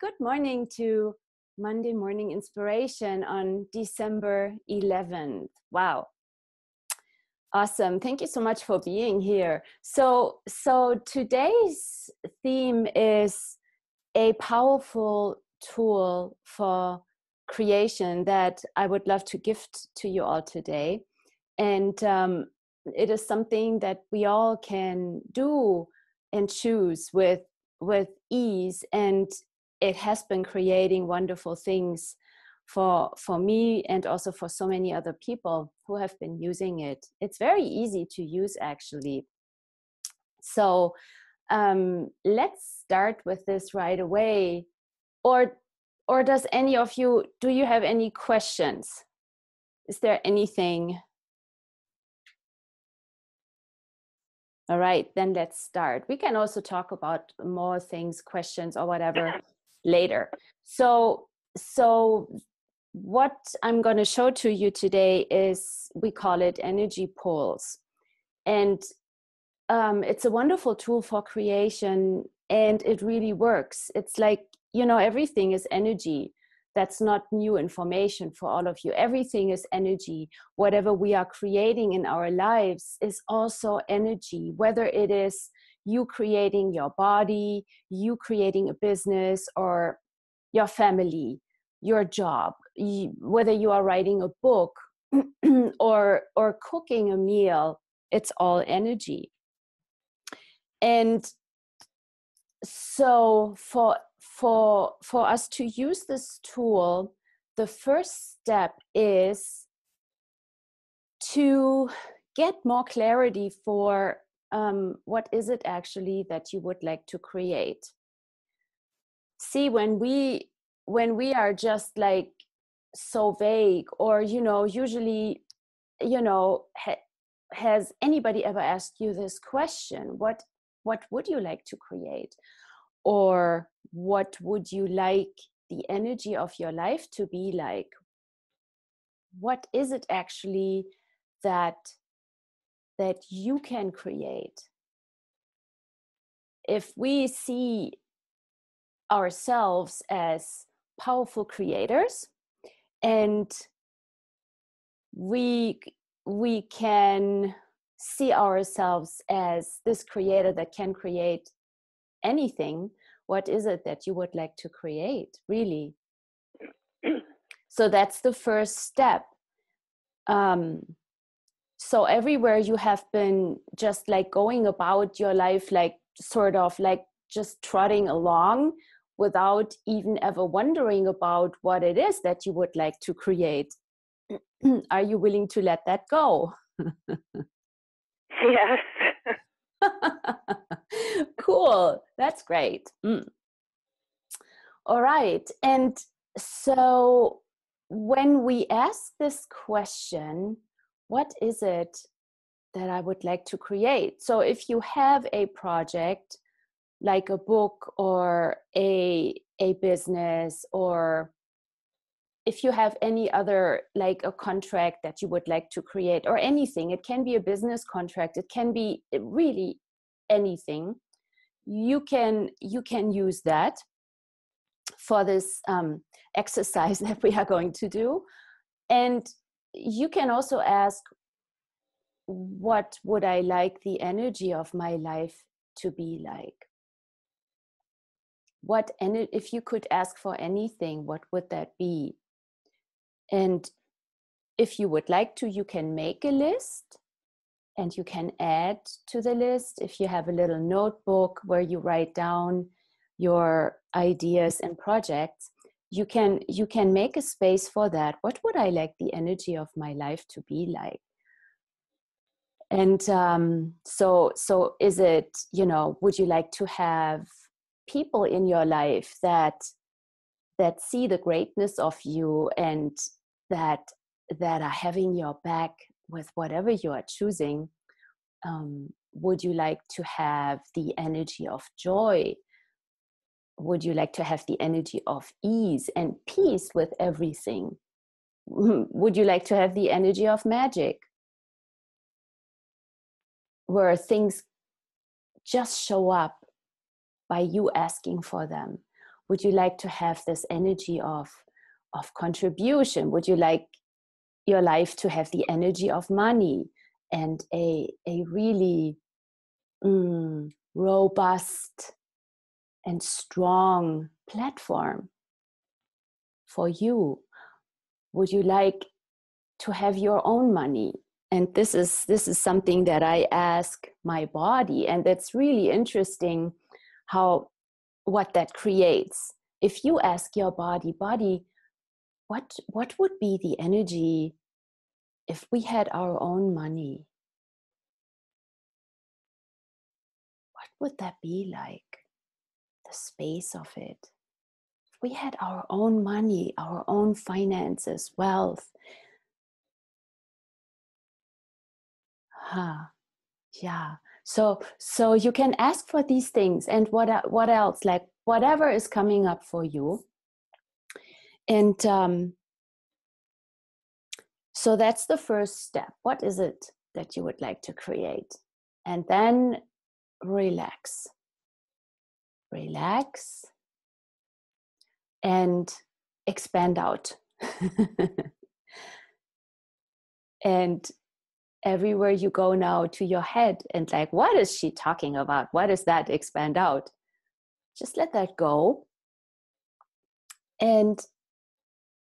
good morning to Monday Morning Inspiration on December 11th. Wow. Awesome. Thank you so much for being here. So today's theme is a powerful tool for creation that I would love to gift to you all today. And it is something that we all can do and choose with ease. And it has been creating wonderful things for me and also for so many other people who have been using it. It's very easy to use, actually. So let's start with this right away. Or does any of you, do you have any questions? Is there anything? All right, then let's start. We can also talk about more things, questions or whatever later. So what I'm going to show to you today is, we call it energy pools. And it's a wonderful tool for creation, and it really works. It's like, everything is energy. That's not new information for all of you. Everything is energy. Whatever we are creating in our lives is also energy, whether it is you creating your body, you creating a business, or your family, your job, whether you are writing a book or cooking a meal, it's all energy. And so for us to use this tool, the first step is to get more clarity for what is it actually that you would like to create. See, when we are just like so vague, or usually, has anybody ever asked you this question? What would you like to create? Or what would you like the energy of your life to be like? What is it actually that you can create? If we see ourselves as powerful creators, and we can see ourselves as this creator that can create anything, what is it that you would like to create, really? So that's the first step. So everywhere you have been just like going about your life, like sort of like just trotting along without even ever wondering about what it is that you would like to create. Are you willing to let that go? Yes. Cool. That's great. All right. And so when we ask this question, what is it that I would like to create? So if you have a project like a book or a business, or if you have any other, like a contract that you would like to create, or anything, it can be a business contract, it can be really anything, you can use that for this exercise that we are going to do. And you can also ask, what would I like the energy of my life to be like? If you could ask for anything, what would that be? And if you would like to, you can make a list and you can add to the list. If you have a little notebook where you write down your ideas and projects, you can make a space for that. What would I like the energy of my life to be like? And so is it, would you like to have people in your life that see the greatness of you, and that are having your back with whatever you are choosing? Would you like to have the energy of joy? Would you like to have the energy of ease and peace with everything? Would you like to have the energy of magic, where things just show up by you asking for them? Would you like to have this energy of contribution? Would you like your life to have the energy of money and a really robust and strong platform for you? Would you like to have your own money? And this is something that I ask my body, and that's really interesting what that creates. If you ask your body, what would be the energy if we had our own money? What would that be like? The space of it. If we had our own money, our own finances, wealth. Yeah. So you can ask for these things, and what else? Like whatever is coming up for you. And so that's the first step. What is it that you would like to create? And then relax. Relax and expand out. And everywhere you go now to your head and like, what is she talking about? What is that expand out? Just let that go. And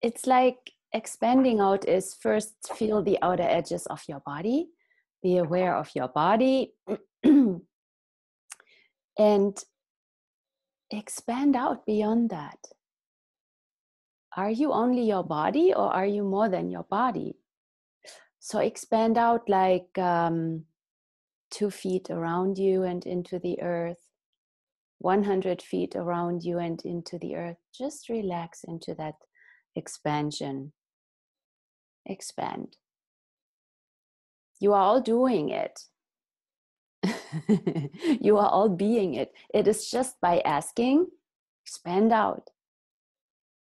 it's like expanding out is first feel the outer edges of your body, be aware of your body, and expand out beyond that. Are you only your body, or are you more than your body? So expand out like 2 feet around you and into the earth, 100 feet around you and into the earth. Just relax into that expansion. Expand. You are all doing it. You are all being it. It is just by asking, expand out.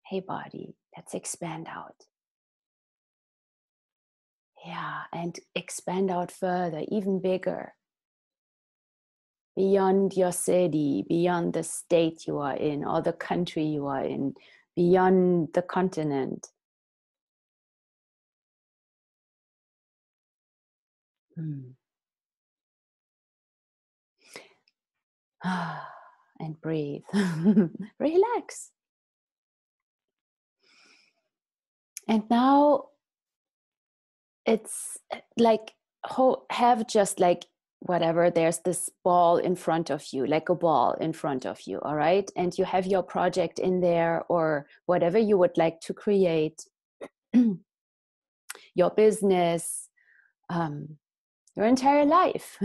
Hey body, let's expand out. Yeah, and expand out further, even bigger. Beyond your city, beyond the state you are in, or the country you are in, beyond the continent. And breathe. Relax. And now it's like have just like whatever, there's this ball in front of you, like a ball in front of you, all right? And you have your project in there, or whatever you would like to create, your business, your entire life,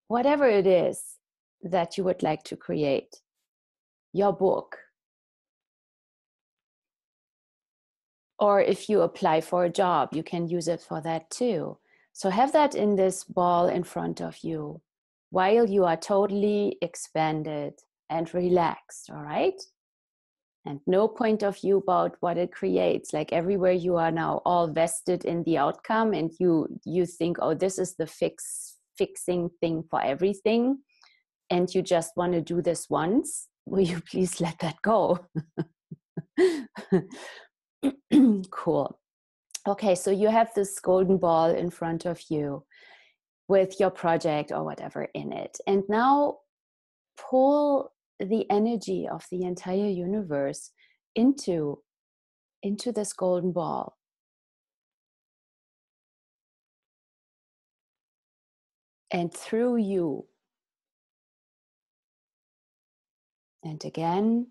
whatever it is that you would like to create, your book. Or if you apply for a job, you can use it for that too. So have that in this ball in front of you while you are totally expanded and relaxed, all right? And no point of view about what it creates. Like everywhere you are now all vested in the outcome, and you think, oh, this is the fixing thing for everything, and you just want to do this once. Will you please let that go? Cool. Okay, so you have this golden ball in front of you with your project or whatever in it. And now pull the energy of the entire universe into this golden ball. And through you. And again,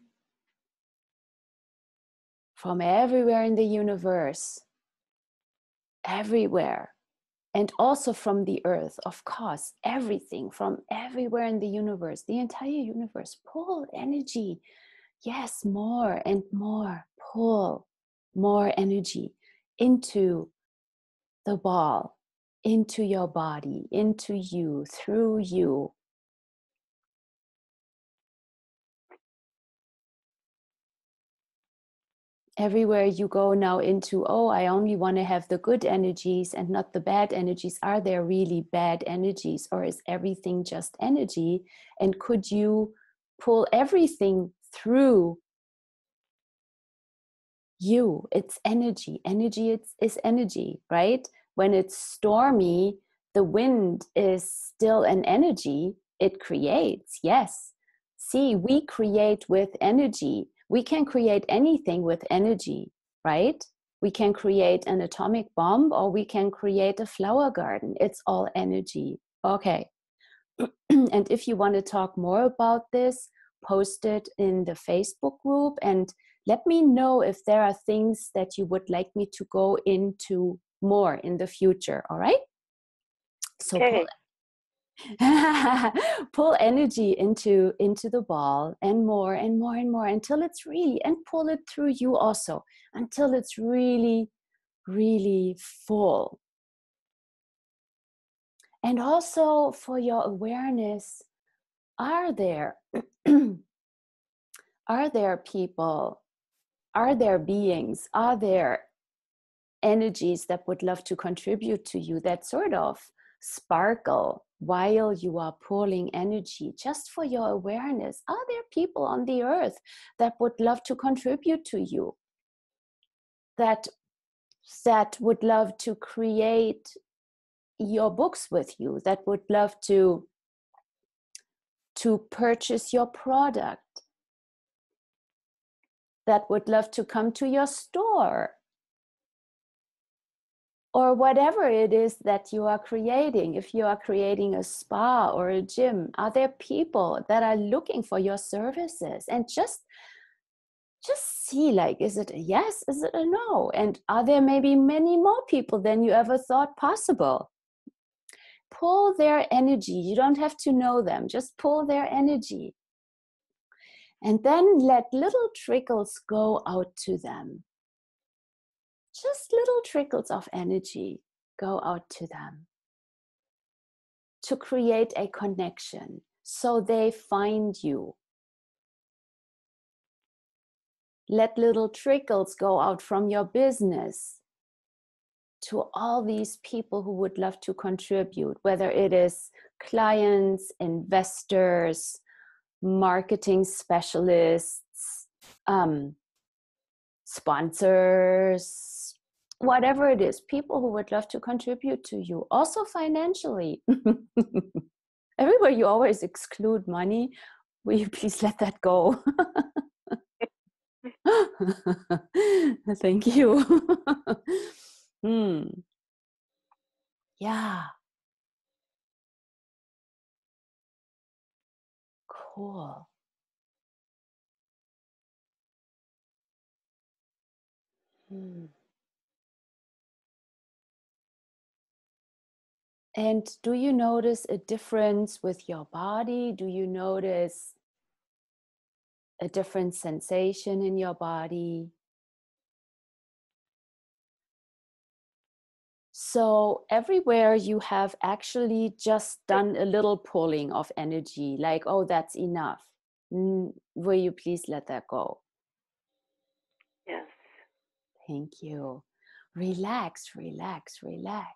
from everywhere in the universe, everywhere, and also from the earth, of course, everything from everywhere in the universe, the entire universe, pull energy. Yes, more and more, pull more energy into the ball, into your body, into you, through you. Everywhere you go now into, oh, I only want to have the good energies and not the bad energies. Are there really bad energies, or is everything just energy? And could you pull everything through you. It's energy. Energy is energy, right? When it's stormy, the wind is still an energy. It creates, yes. See, we create with energy. We can create anything with energy, right? We can create an atomic bomb, or we can create a flower garden. It's all energy. Okay. And if you want to talk more about this, post it in the Facebook group and let me know if there are things that you would like me to go into more in the future. All right? So Okay. pull energy into the ball, and more and more and more, until it's really, and pull it through you also, until it's really, really full. And also, for your awareness, are there are there people, are there beings, are there energies that would love to contribute to you, that sort of sparkle while you are pulling energy, just for your awareness? Are there people on the earth that would love to contribute to you, that would love to create your books with you, that would love to purchase your product, that would love to come to your store, or whatever it is that you are creating? If you are creating a spa or a gym, are there people that are looking for your services? And just see, like, is it a yes, is it a no? And are there maybe many more people than you ever thought possible? Pull their energy. You don't have to know them, just pull their energy, and then let little trickles go out to them. Just little trickles of energy go out to them, to create a connection, so they find you. Let little trickles go out from your business to all these people who would love to contribute, whether it is clients, investors, marketing specialists, sponsors, whatever it is, people who would love to contribute to you, also financially. Everywhere you always exclude money, will you please let that go? Thank you. Yeah. Cool. And do you notice a difference with your body? Do you notice a different sensation in your body? So everywhere you have actually just done a little pulling of energy, like, oh, that's enough. Will you please let that go? Yes. Thank you. Relax, relax, relax,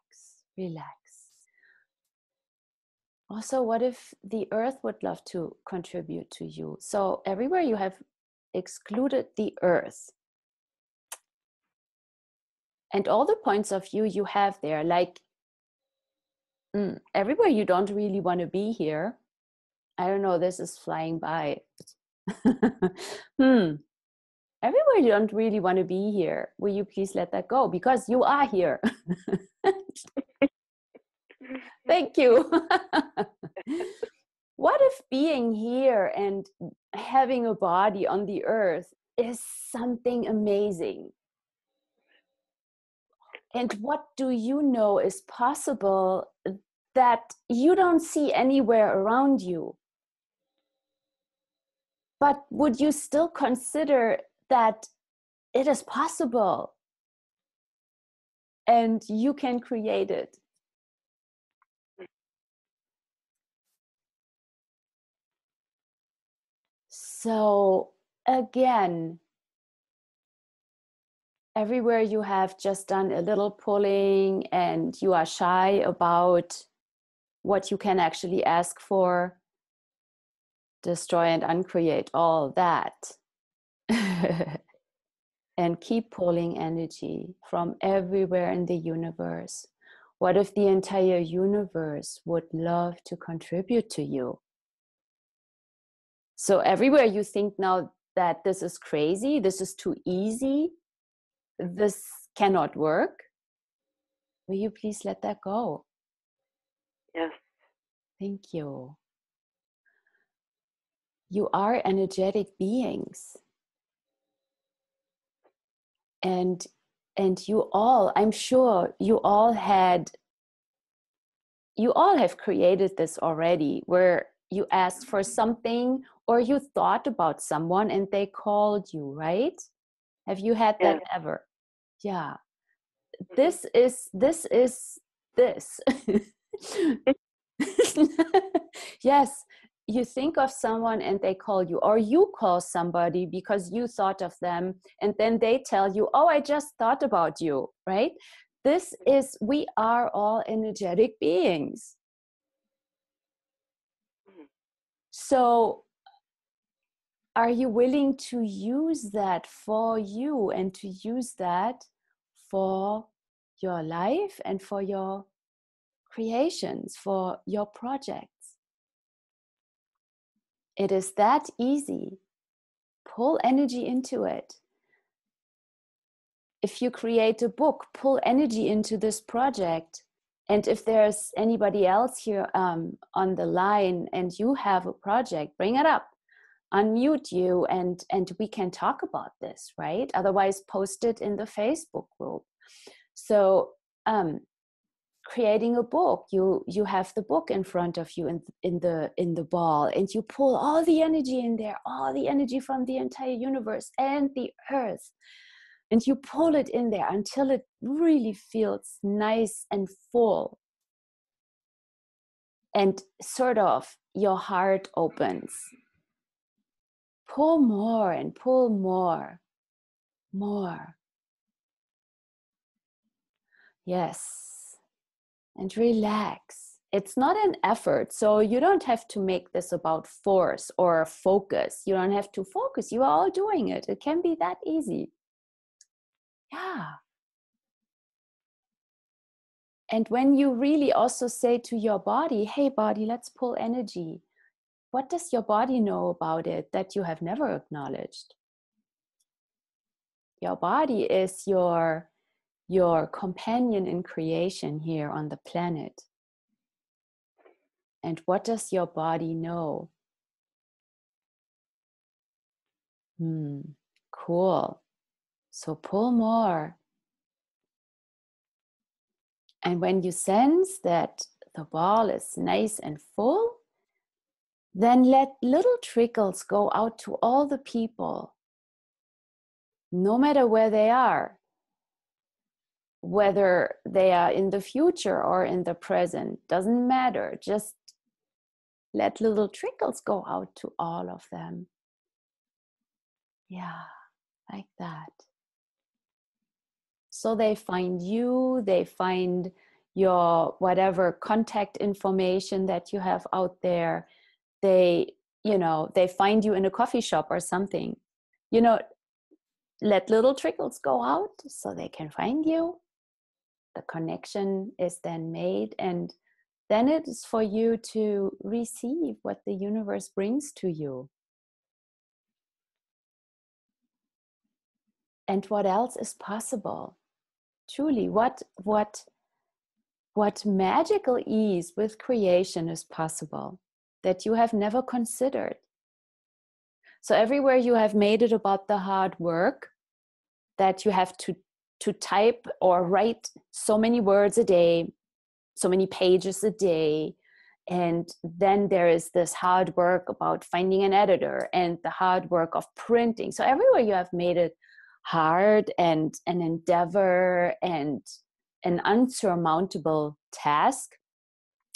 relax. Also, what if the earth would love to contribute to you? So everywhere you have excluded the earth, and all the points of view you have there, like everywhere you don't really want to be here. I don't know, this is flying by. Everywhere you don't really want to be here, will you please let that go? Because you are here. Thank you. What if being here and having a body on the earth is something amazing? And what do you know is possible that you don't see anywhere around you? But would you still consider that it is possible and you can create it? So again, everywhere you have just done a little pulling and you are shy about what you can actually ask for, destroy and uncreate all that. And keep pulling energy from everywhere in the universe. What if the entire universe would love to contribute to you? So everywhere you think now that this is crazy, this is too easy, this cannot work, will you please let that go? Yes. Thank you. You are energetic beings. And you all, I'm sure you all have created this already, where you asked for something or you thought about someone and they called you, right? Have you had that ever? Yeah. This is this. Yes, you think of someone and they call you, or you call somebody because you thought of them and then they tell you, oh, I just thought about you, right? This is, we are all energetic beings. So are you willing to use that for you and to use that for your life and for your creations, for your projects? It is that easy. Pull energy into it. If you create a book, pull energy into this project. And if there's anybody else here on the line and you have a project, bring it up. Unmute you and we can talk about this, right? Otherwise, post it in the Facebook group. So creating a book, you have the book in front of you in the ball, and you pull all the energy in there, all the energy from the entire universe and the earth, and you pull it in there until it really feels nice and full, and sort of your heart opens. Pull more and pull more. Yes. And relax. It's not an effort. So you don't have to make this about force or focus. You don't have to focus. You are all doing it. It can be that easy. Yeah. And when you really also say to your body, hey, body, let's pull energy. What does your body know about it that you have never acknowledged? Your body is your companion in creation here on the planet. And what does your body know? Cool. So pull more. And when you sense that the ball is nice and full, then let little trickles go out to all the people, no matter where they are, whether they are in the future or in the present, doesn't matter. Just let little trickles go out to all of them. Yeah, like that. So they find you, they find your whatever contact information that you have out there. They find you in a coffee shop or something. Let little trickles go out so they can find you. The connection is then made, and then it is for you to receive what the universe brings to you. And what else is possible? Truly, what magical ease with creation is possible that you have never considered. So everywhere you have made it about the hard work, that you have to type or write so many words a day, so many pages a day, and then there is this hard work about finding an editor and the hard work of printing. So everywhere you have made it hard and an endeavor and an unsurmountable task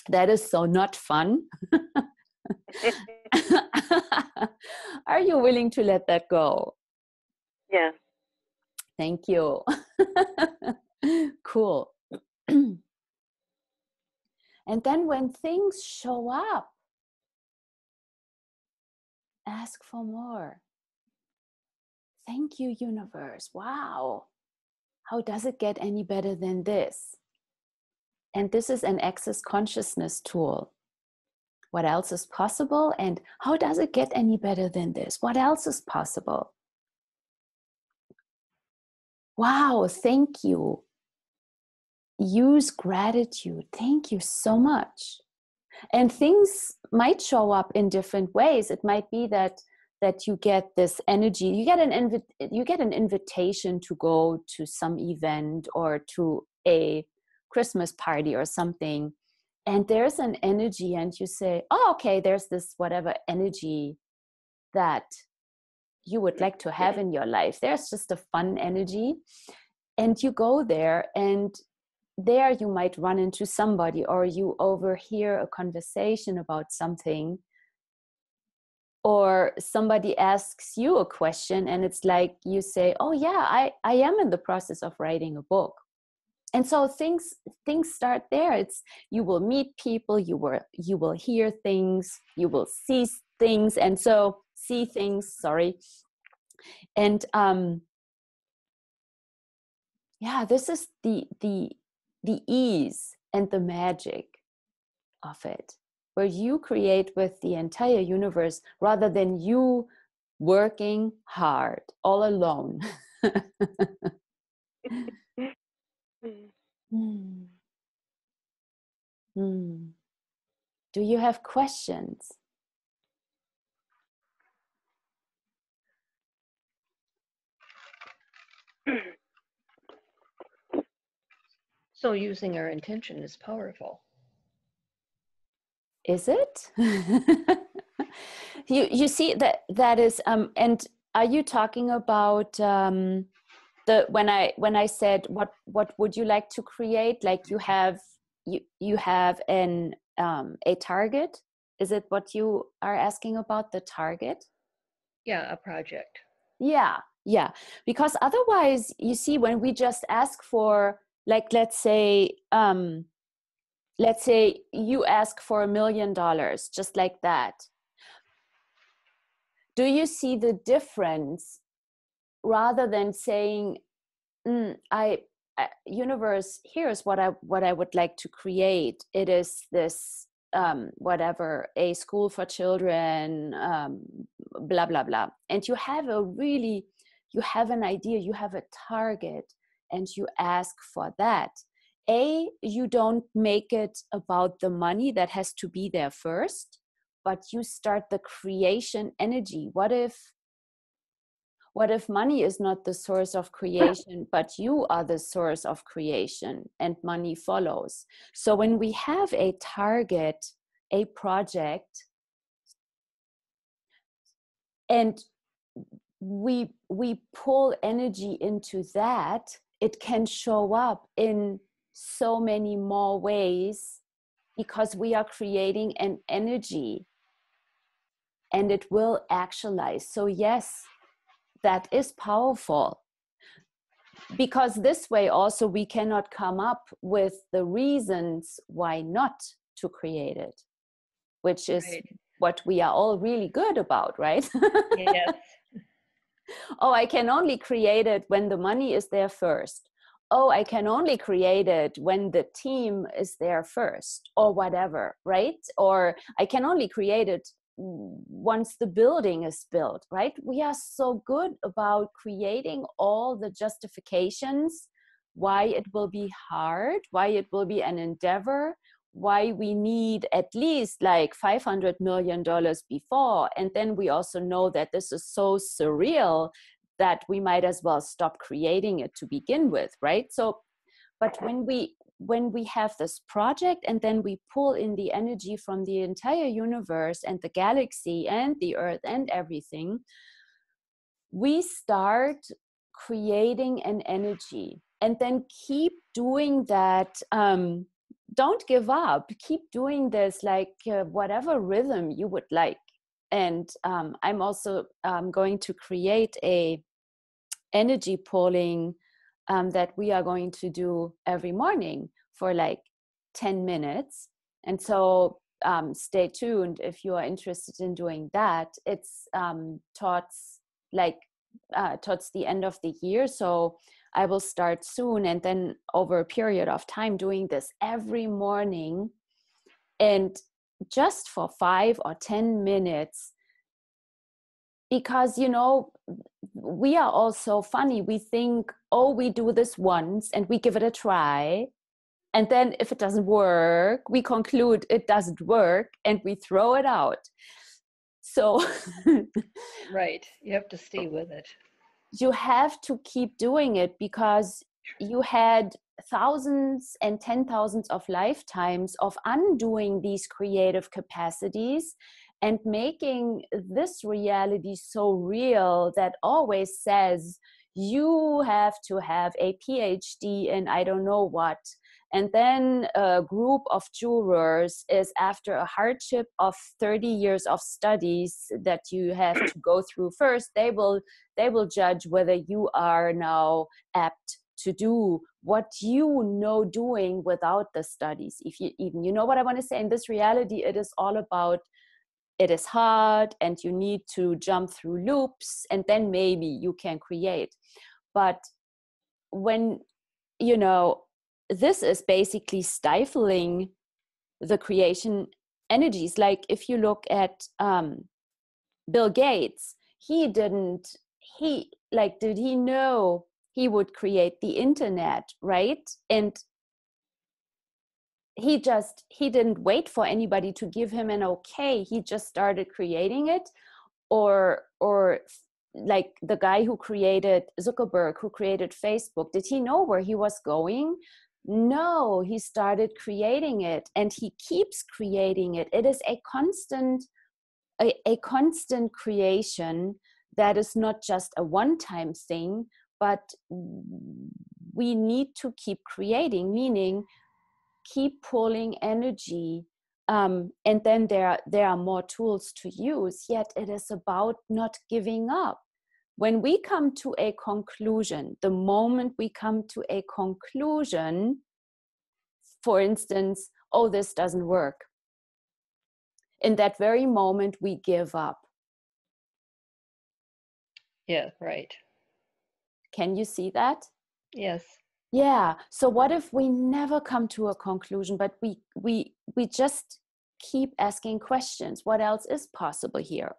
that is so not fun. Are you willing to let that go? Yes. Thank you. Cool. And then when things show up, ask for more. Thank you, universe. Wow. How does it get any better than this? And this is an access consciousness tool. What else is possible? And how does it get any better than this? What else is possible? Wow, thank you. Use gratitude. Thank you so much. And things might show up in different ways. It might be that you get this energy, you get an invitation to go to some event or to a Christmas party or something, and there's an energy, and you say, oh, okay, there's this whatever energy that you would like to have in your life. There's just a fun energy, and you go there, and there you might run into somebody, or you overhear a conversation about something, or somebody asks you a question, and it's like you say, oh yeah, I am in the process of writing a book. And so things start there. It's, you will meet people, you will hear things, you will see things, and so see things, sorry. And yeah, this is the ease and the magic of it, where you create with the entire universe rather than you working hard all alone. Hmm. Hmm. Do you have questions? So using our intention is powerful. Is it? You see that is and are you talking about the when I said what would you like to create, like you have an a target? Is it what you are asking about, the target? Yeah, a project. Yeah, because otherwise, you see, when we just ask for, like, let's say you ask for $1 million, just like that. Do you see the difference? Rather than saying, universe, here's what I would like to create. It is this whatever, a school for children, blah blah blah. And you have an idea, you have a target, and you ask for that. You don't make it about the money that has to be there first, but you start the creation energy. What if money is not the source of creation, but you are the source of creation, and money follows? So when we have a target, a project, and we pull energy into that, it can show up in so many more ways, because we are creating an energy, and it will actualize. So yes, that is powerful, because this way also we cannot come up with the reasons why not to create it, which is right. What we are all really good about, right? Yes. Oh, I can only create it when the money is there first. Oh, I can only create it when the team is there first, or whatever, right? Or I can only create it once the building is built, right? We are so good about creating all the justifications why it will be hard, why it will be an endeavor, why we need at least like $500 million before. And then we also know that this is so surreal that we might as well stop creating it to begin with, right? So, but when we have this project, and then we pull in the energy from the entire universe and the galaxy and the earth and everything, we start creating an energy, and then keep doing that. Don't give up. Keep doing this, like whatever rhythm you would like. And I'm also going to create a energy pulling that we are going to do every morning for like 10 minutes. And so stay tuned if you are interested in doing that. It's towards towards the end of the year, so I will start soon, and then over a period of time doing this every morning, and just for 5 or 10 minutes, because we are all so funny. We think, oh, we do this once and we give it a try, and then if it doesn't work, we conclude it doesn't work and we throw it out. So Right. You have to stay with it. you have to keep doing it, because you had thousands and 10,000s of lifetimes of undoing these creative capacities and making this reality so real that always says you have to have a PhD in I don't know what. And then a group of jurors is, after a hardship of 30 years of studies that you have to go through first, they will judge whether you are now apt to do what you know doing without the studies. If you even, what I want to say, in this reality, it is all about, it is hard and you need to jump through loops, and then maybe you can create. But when, this is basically stifling the creation energies. Like if you look at Bill Gates, did he know he would create the internet, right? And he didn't wait for anybody to give him an okay. He just started creating it. Or like the guy who created Zuckerberg, who created Facebook, did he know where he was going? No, he started creating it, and he keeps creating it. It is a constant creation that is not just a one-time thing, but we need to keep creating, meaning keep pulling energy. And then there are more tools to use, yet it is about not giving up. When we come to a conclusion, the moment we come to a conclusion, for instance, oh, this doesn't work, in that very moment we give up. Yeah, right. Can you see that? Yes. Yeah. So what if we never come to a conclusion, but we just keep asking questions? What else is possible here?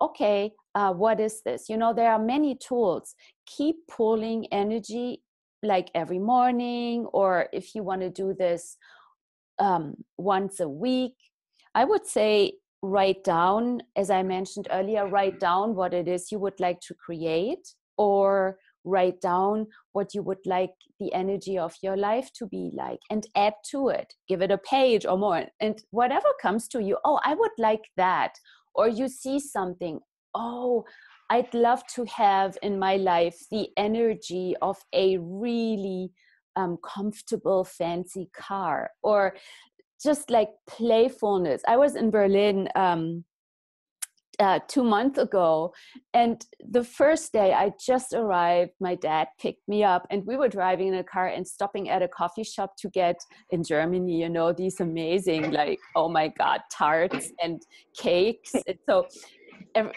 Okay, what is this? There are many tools. Keep pulling energy, like every morning, or if you want to do this once a week, I would say write down, as I mentioned earlier, write down what it is you would like to create, or write down what you would like the energy of your life to be like, and add to it. Give it a page or more, and whatever comes to you. Oh, I would like that. Or you see something, oh, I'd love to have in my life the energy of a really comfortable, fancy car, or just like playfulness. I was in Berlin 2 months ago, and the first day I just arrived, my dad picked me up, and we were driving in a car and stopping at a coffee shop to get, in Germany, these amazing, like, oh my God, tarts and cakes. And so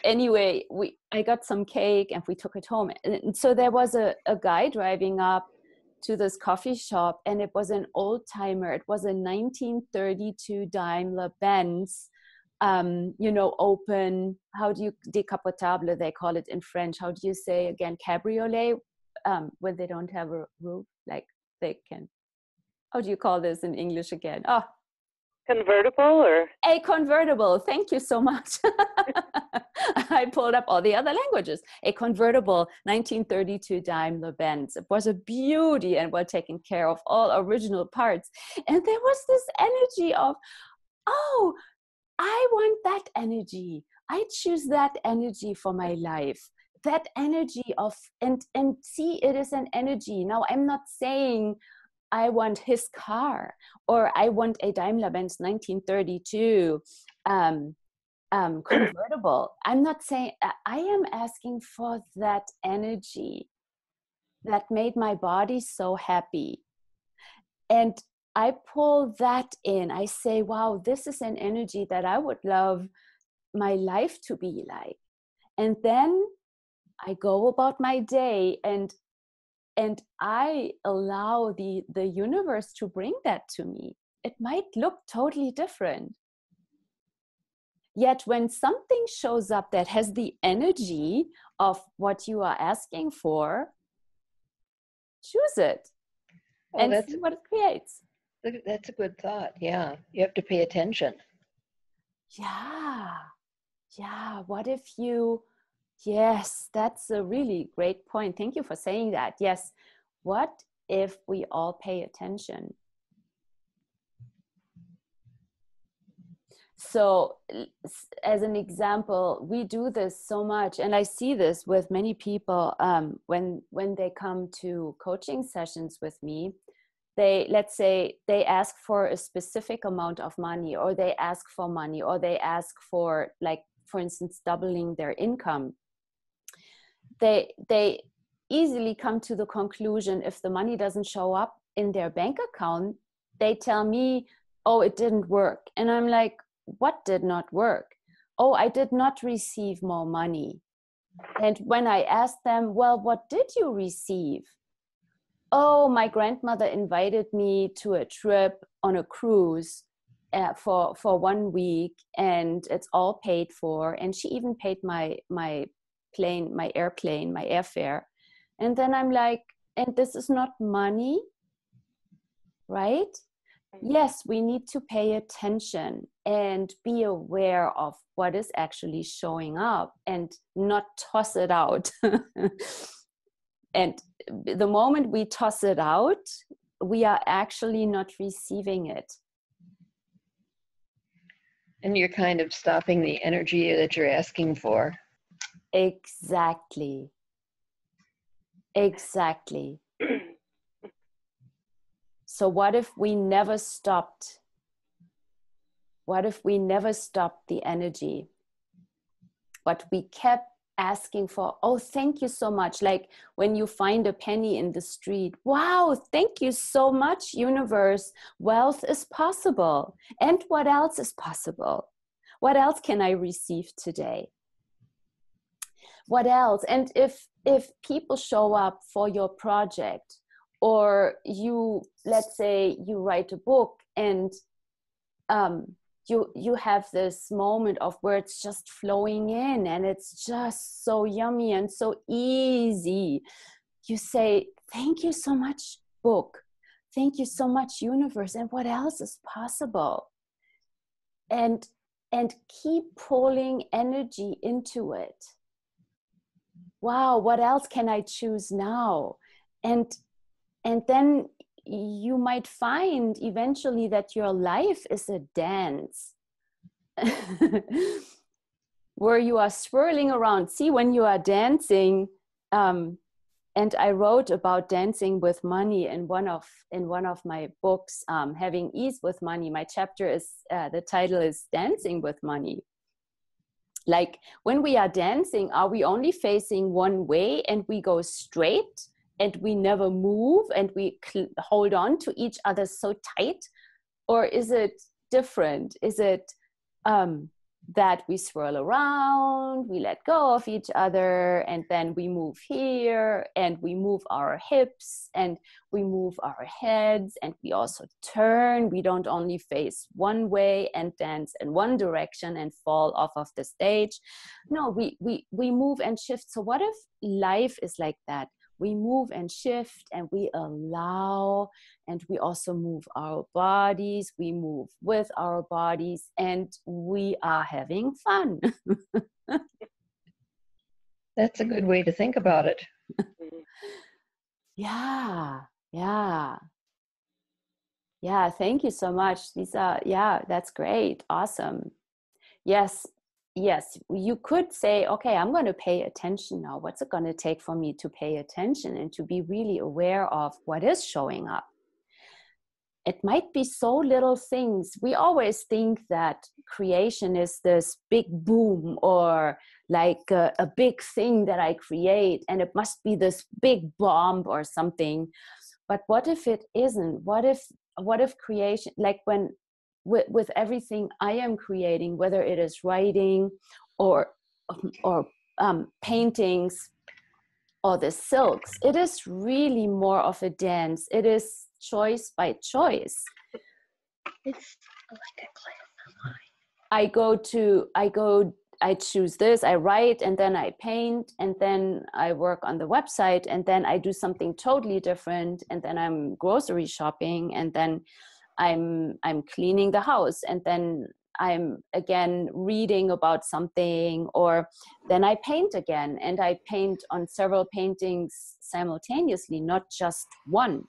anyway, I got some cake and we took it home. And so there was a guy driving up to this coffee shop, and it was an old timer. It was a 1932 Daimler Benz, open, how do you, decapotable, they call it in French. How do you say again, cabriolet, when they don't have a roof, like they can, how do you call this in English again? Oh, convertible, or a convertible. Thank you so much. I pulled up all the other languages. A convertible 1932 Daimler Benz. It was a beauty and well taken care of, all original parts. And there was this energy of, oh, I want that energy. I choose that energy for my life. That energy of, and see, it is an energy. Now, I'm not saying I want his car, or I want a Daimler Benz 1932 convertible. I'm not saying, I am asking for that energy that made my body so happy. And I pull that in. I say, wow, this is an energy that I would love my life to be like. And then I go about my day, and I allow the universe to bring that to me. It might look totally different. Yet when something shows up that has the energy of what you are asking for, choose it and see what it creates. That's a good thought. Yeah. You have to pay attention. Yeah. Yeah. What if you, yes, that's a really great point. Thank you for saying that. Yes. What if we all pay attention? So as an example, we do this so much, and I see this with many people when they come to coaching sessions with me. Let's say they ask for a specific amount of money, or they ask for money, or they ask for, like, for instance, doubling their income. They easily come to the conclusion, if the money doesn't show up in their bank account, they tell me, oh, it didn't work. And I'm like, what did not work? Oh, I did not receive more money. And when I asked them, well, what did you receive? Oh, my grandmother invited me to a trip on a cruise for 1 week, and it's all paid for. And she even paid my plane, my airplane, my airfare. And then I'm like, and this is not money, right? Yes, we need to pay attention and be aware of what is actually showing up and not toss it out. And the moment we toss it out, we are actually not receiving it. And you're kind of stopping the energy that you're asking for. Exactly. Exactly. So what if we never stopped? What if we never stopped the energy? But we kept asking for, oh, thank you so much. Like when you find a penny in the street, wow, thank you so much, universe. Wealth is possible. And what else is possible? What else can I receive today? What else? And if people show up for your project, or you, let's say you write a book, and you have this moment of where it's just flowing in and it's just so yummy and so easy, you say, thank you so much, book. Thank you so much, universe. And what else is possible? And keep pulling energy into it. Wow, what else can I choose now? And then you might find eventually that your life is a dance where you are swirling around. See, when you are dancing, and I wrote about dancing with money in one of my books, Having Ease with Money. My chapter is, the title is Dancing with Money. Like when we are dancing, are we only facing one way and we go straight and we never move and we hold on to each other so tight? Or is it different? Is it that we swirl around, we let go of each other, and then we move here, and we move our hips, and we move our heads, and we also turn. We don't only face one way and dance in one direction and fall off of the stage. No, we move and shift. So what if life is like that? We move and shift, and we allow, and we also move our bodies. We move with our bodies, and we are having fun. That's a good way to think about it. Yeah. Thank you so much. These are, that's great. Awesome. Yes, you could say, okay, I'm going to pay attention now. What's it going to take for me to pay attention and to be really aware of what is showing up? It might be so little things. We always think that creation is this big boom, or like a big thing that I create, and it must be this big bomb or something. But what if it isn't? What if what if creation, like when with everything I am creating, whether it is writing or or paintings or the silks, it is really more of a dance. It is choice by choice. It's like a class. I choose this, I write, and then I paint, and then I work on the website, and then I do something totally different, and then I'm grocery shopping, and then I'm cleaning the house, and then I'm again reading about something, or then I paint again, and I paint on several paintings simultaneously, not just one.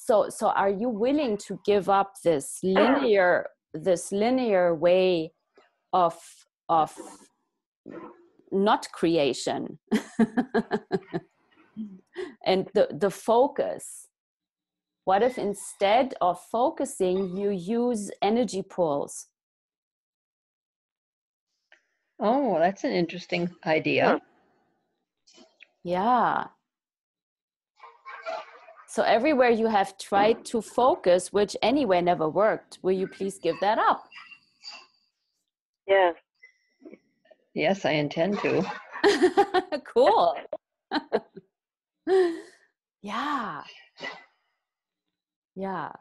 So are you willing to give up this linear way of not creation and the focus? What if instead of focusing you use energy pools? Oh, that's an interesting idea. Yeah. So everywhere you have tried to focus, which anyway never worked, will you please give that up? Yes. Yes, I intend to. Cool. Yeah. Yeah.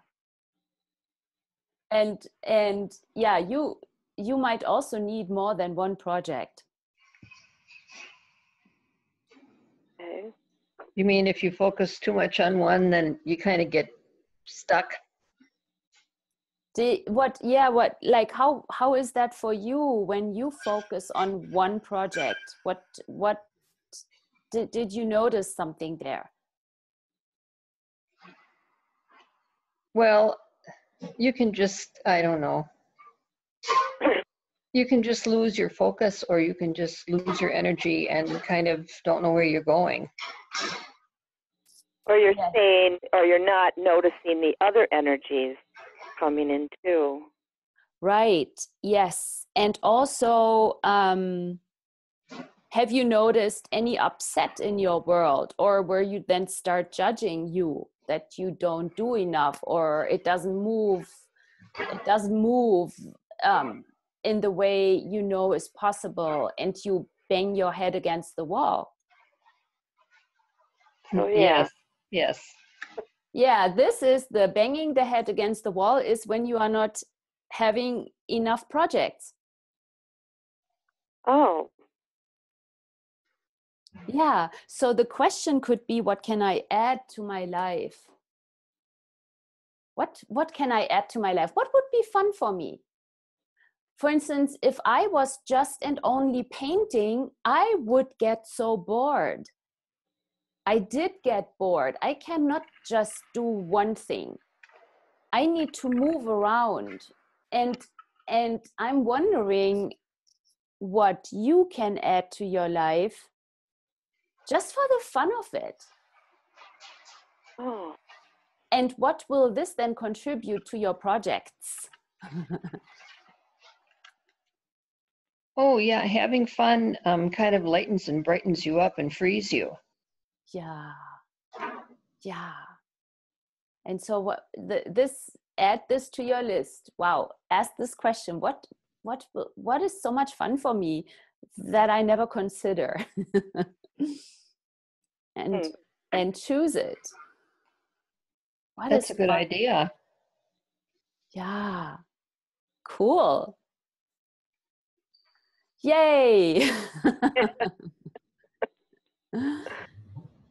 And yeah, you might also need more than one project. Okay. You mean if you focus too much on one, then you kind of get stuck? Like how is that for you when you focus on one project? What did you notice something there? Well, you can just, I don't know. You can just lose your focus, or you can just lose your energy and kind of don't know where you're going. Or you're Yes. saying, or you're not noticing the other energies coming in too. Right. Yes. And also, have you noticed any upset in your world, or where you then start judging you that you don't do enough, or it doesn't move in the way you know is possible, and you bang your head against the wall? Oh yeah. Yes. Yeah, this is the banging the head against the wall is when you are not having enough projects. Oh. Yeah, so the question could be, what can I add to my life? What can I add to my life? What would be fun for me? For instance, if I was just and only painting, I would get so bored. I did get bored. I cannot just do one thing. I need to move around. And I'm wondering what you can add to your life just for the fun of it. Oh. And what will this then contribute to your projects? Oh yeah, having fun kind of lightens and brightens you up and frees you. Yeah. And so add this to your list. Wow, ask this question. What is so much fun for me that I never consider? and choose it. That's a good fun? idea. Yeah. Cool. Yay.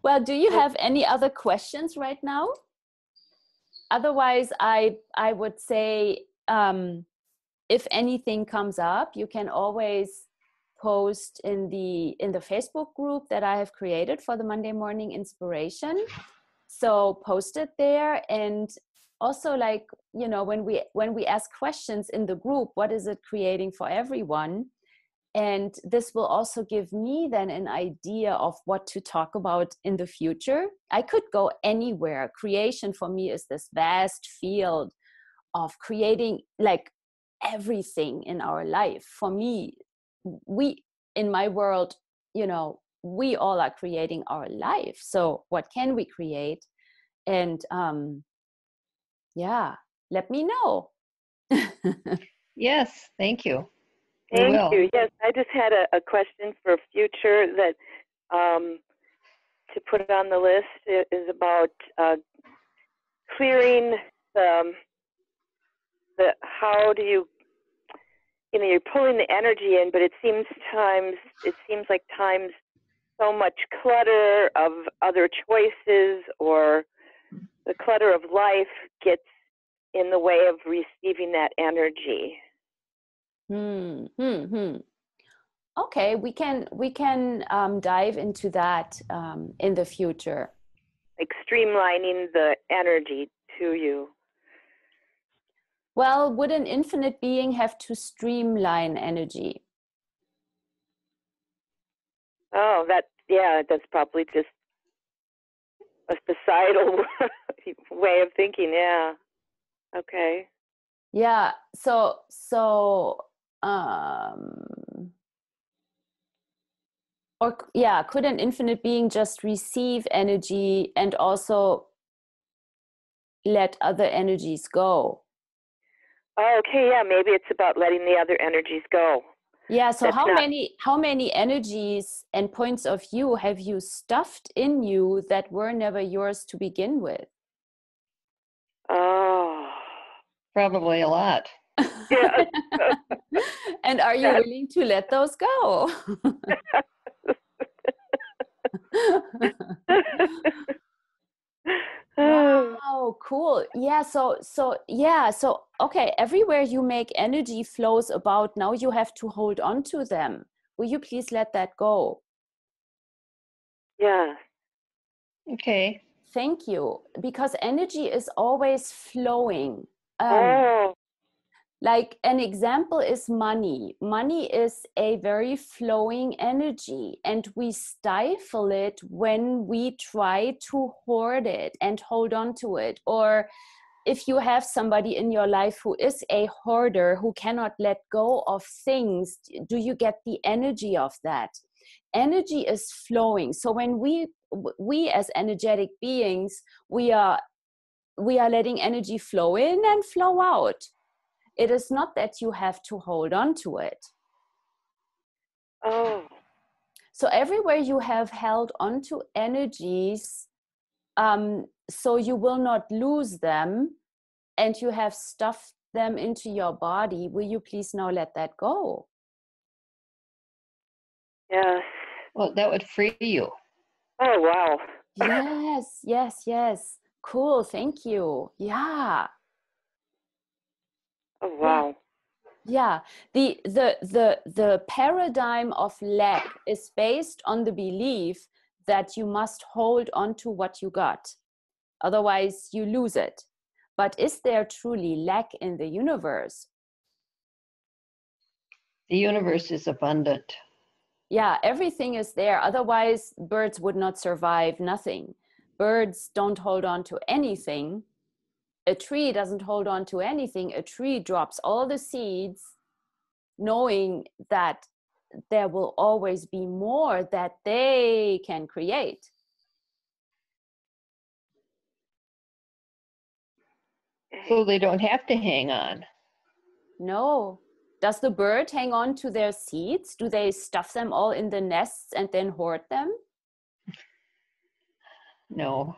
Well, do you have any other questions right now? Otherwise, I would say, if anything comes up, you can always post in the Facebook group that I have created for the Monday Morning Inspiration. So post it there. And also, like, you know, when we ask questions in the group, what is it creating for everyone? And this will also give me then an idea of what to talk about in the future. I could go anywhere. Creation for me is this vast field of creating, like, everything in our life. For me, in my world, you know, we all are creating our life. So what can we create? And Yeah, let me know. Yes, thank you. We Thank will. you. Yes, I just had a question for future that to put on the list is about clearing the how do you you're pulling the energy in, but it seems like times so much clutter of other choices or the clutter of life gets in the way of receiving that energy. Okay, we can dive into that in the future. Like streamlining the energy to you. Well, would an infinite being have to streamline energy? Oh, that's probably just a societal way of thinking. Yeah. Okay. Yeah. Or yeah, could an infinite being just receive energy and also let other energies go? Oh, okay. Yeah. Maybe it's about letting the other energies go. Yeah. So how many energies and points of view have you stuffed in you that were never yours to begin with? Oh. Probably a lot. Yes. And are you willing to let those go? Wow, cool. Yeah, so okay, everywhere you make energy flows about, now you have to hold on to them. Will you please let that go? Yeah. Okay. Thank you. Because energy is always flowing. Oh. Like an example is money. Money is a very flowing energy, and we stifle it when we try to hoard it and hold on to it. Or if you have somebody in your life who is a hoarder, who cannot let go of things, do you get the energy of that? Energy is flowing. So when we as energetic beings, we are letting energy flow in and flow out. It is not that you have to hold on to it. Oh. So everywhere you have held on to energies, so you will not lose them, and you have stuffed them into your body, will you please now let that go? Yes. Well, that would free you. Oh, wow. Yes. Cool, thank you. Yeah. Oh, wow. Yeah. The paradigm of lack is based on the belief that you must hold on to what you got. Otherwise, you lose it. But is there truly lack in the universe? The universe is abundant. Yeah, everything is there. Otherwise, birds would not survive, nothing. Birds don't hold on to anything. A tree doesn't hold on to anything. A tree drops all the seeds, knowing that there will always be more that they can create. So they don't have to hang on. No. Does the bird hang on to their seeds? Do they stuff them all in the nests and then hoard them? No.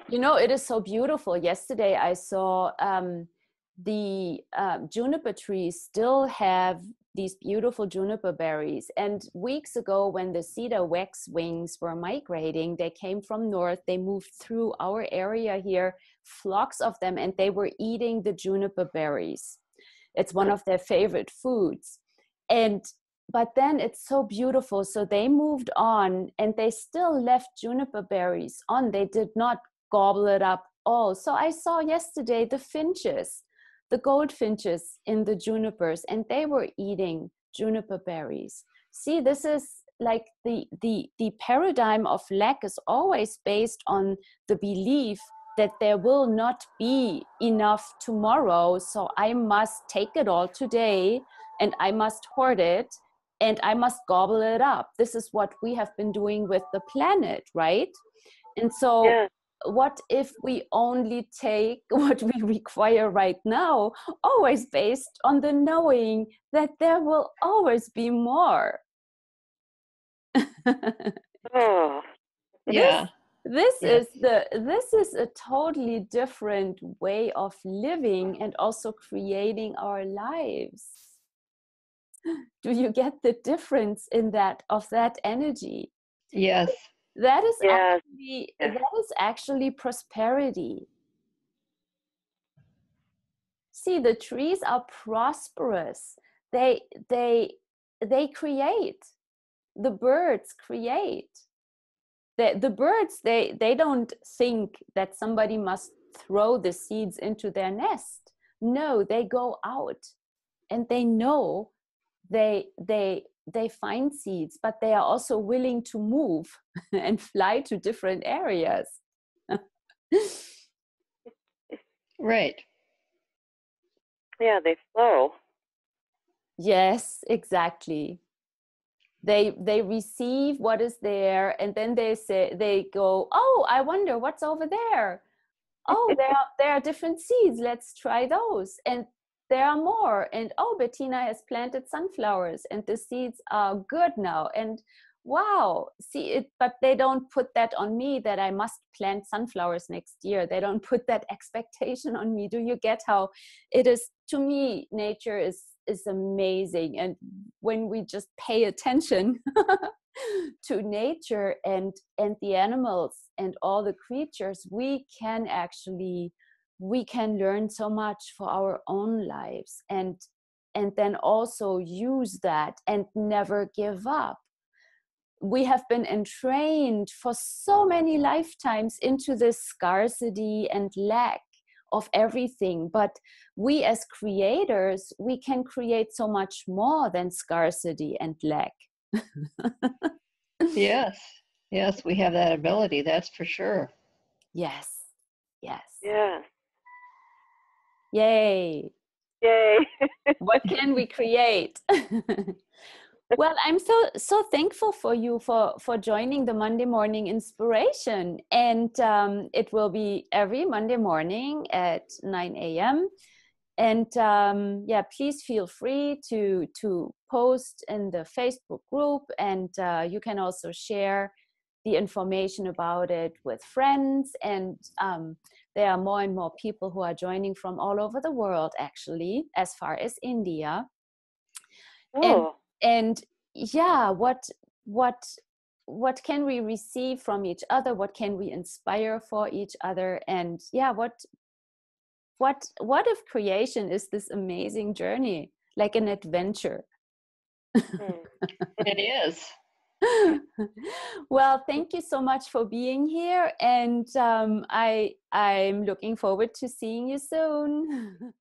You know, it is so beautiful. Yesterday I saw the juniper trees still have these beautiful juniper berries. And weeks ago, when the cedar waxwings were migrating, they came from north, they moved through our area here, flocks of them, and they were eating the juniper berries. It's one of their favorite foods. But then it's so beautiful. So they moved on and they still left juniper berries on. They did not gobble it up all. So I saw yesterday the finches, the goldfinches in the junipers, and they were eating juniper berries. See, this is like the paradigm of lack is always based on the belief that there will not be enough tomorrow. So I must take it all today and I must hoard it and I must gobble it up. This is what we have been doing with the planet, right? And so what if we only take what we require right now, always based on the knowing that there will always be more. Oh, Yeah. This Yes. is a totally different way of living and also creating our lives. Do you get the difference in that, of that energy? Yes. That is yes. actually prosperity. See, the trees are prosperous. They they create. The birds create. The birds, they don't think that somebody must throw the seeds into their nest. No, they go out and they know they find seeds, but they are also willing to move and fly to different areas. Right. Yeah, they flow. Yes, exactly. They receive what is there, and then they go, oh, I wonder what's over there. Oh, there are different seeds, let's try those. And there are more. And oh, Bettina has planted sunflowers and the seeds are good now. And wow, see it, but they don't put that on me that I must plant sunflowers next year. They don't put that expectation on me. Do you get how it is? To me, nature is amazing. And when we just pay attention to nature and the animals and all the creatures, we can learn so much for our own lives, and then also use that and never give up. We have been entrained for so many lifetimes into this scarcity and lack of everything, but we as creators, we can create so much more than scarcity and lack. Yes. Yes, we have that ability, that's for sure. Yes. Yeah. Yay. Yay. What can we create? Well, I'm so thankful for you for joining the Monday Morning Inspiration, and it will be every Monday morning at 9 a.m. And yeah, please feel free to post in the Facebook group, and you can also share the information about it with friends. And there are more and more people who are joining from all over the world, actually, as far as India. Oh. And yeah, what can we receive from each other? What can we inspire for each other? And yeah, what if creation is this amazing journey, like an adventure? It is. Well, thank you so much for being here, and I'm looking forward to seeing you soon.